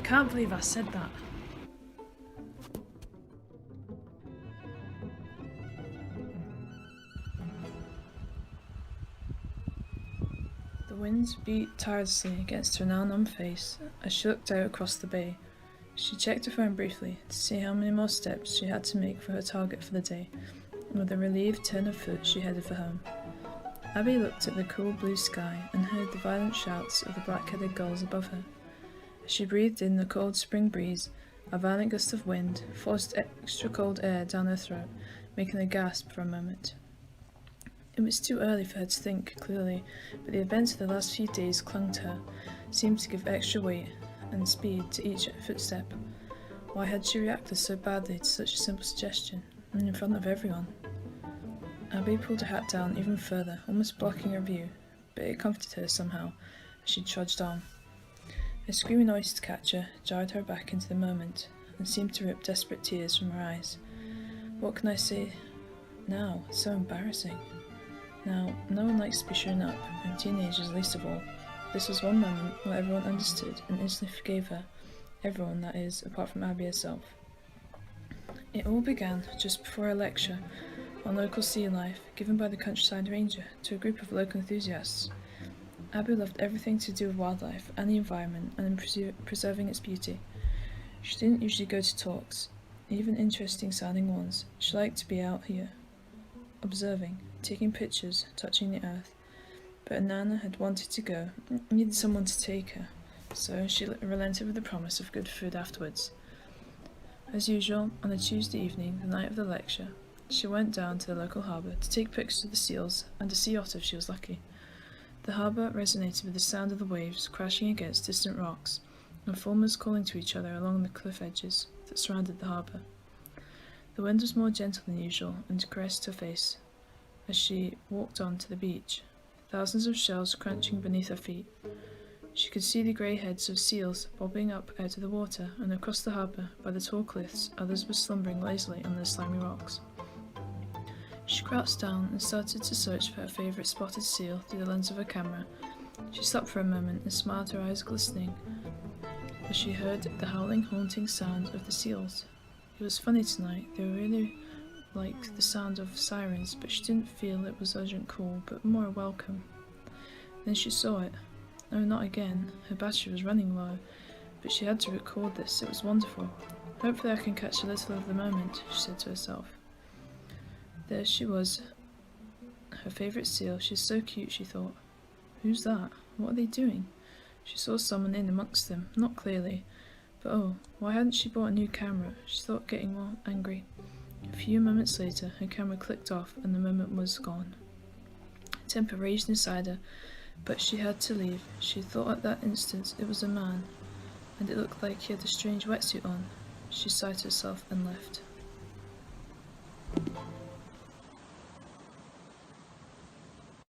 can't believe I said that. The winds beat tirelessly against her now numb face as she looked out across the bay. She checked her phone briefly to see how many more steps she had to make for her target for the day, and with a relieved turn of foot she headed for home. Abby looked at the cool blue sky and heard the violent shouts of the black-headed gulls above her. As she breathed in the cold spring breeze, a violent gust of wind forced extra cold air down her throat, making her gasp for a moment. It was too early for her to think clearly, but the events of the last few days clung to her, seemed to give extra weight and speed to each footstep. Why had she reacted so badly to such a simple suggestion, and in front of everyone? Abby pulled her hat down even further, almost blocking her view, but it comforted her somehow as she trudged on. A screaming oyster catcher jarred her back into the moment and seemed to rip desperate tears from her eyes. What can I say now? It's so embarrassing. Now, no one likes to be shown up, and teenagers least of all. This was one moment where everyone understood and instantly forgave her. Everyone, that is, apart from Abby herself. It all began just before a lecture on local sea life given by the countryside ranger to a group of local enthusiasts. Abby loved everything to do with wildlife and the environment and in preserving its beauty. She didn't usually go to talks, even interesting sounding ones. She liked to be out here, observing, taking pictures, touching the earth. But Nana had wanted to go, needed someone to take her, so she relented with the promise of good food afterwards. As usual, on a Tuesday evening, the night of the lecture, she went down to the local harbour to take pictures of the seals and a sea otter if she was lucky. The harbour resonated with the sound of the waves crashing against distant rocks, and farmers calling to each other along the cliff edges that surrounded the harbour. The wind was more gentle than usual and caressed her face as she walked on to the beach, thousands of shells crunching beneath her feet. She could see the grey heads of seals bobbing up out of the water, and across the harbour, by the tall cliffs, others were slumbering lazily on the slimy rocks. She crouched down and started to search for her favourite spotted seal through the lens of her camera. She stopped for a moment and smiled, her eyes glistening, as she heard the howling, haunting sound of the seals. It was funny tonight, they were really like the sound of sirens, but she didn't feel it was urgent call, but more a welcome. Then she saw it. No, not again. Her battery was running low, but she had to record this. It was wonderful. Hopefully I can catch a little of the moment, she said to herself. There she was, her favourite seal. She's so cute, she thought. Who's that? What are they doing? She saw someone in amongst them, not clearly, but oh, why hadn't she bought a new camera? She thought, getting more angry. A few moments later, her camera clicked off and the moment was gone. Temper raged inside her, but she had to leave. She thought at that instant it was a man, and it looked like he had a strange wetsuit on. She sighed to herself and left.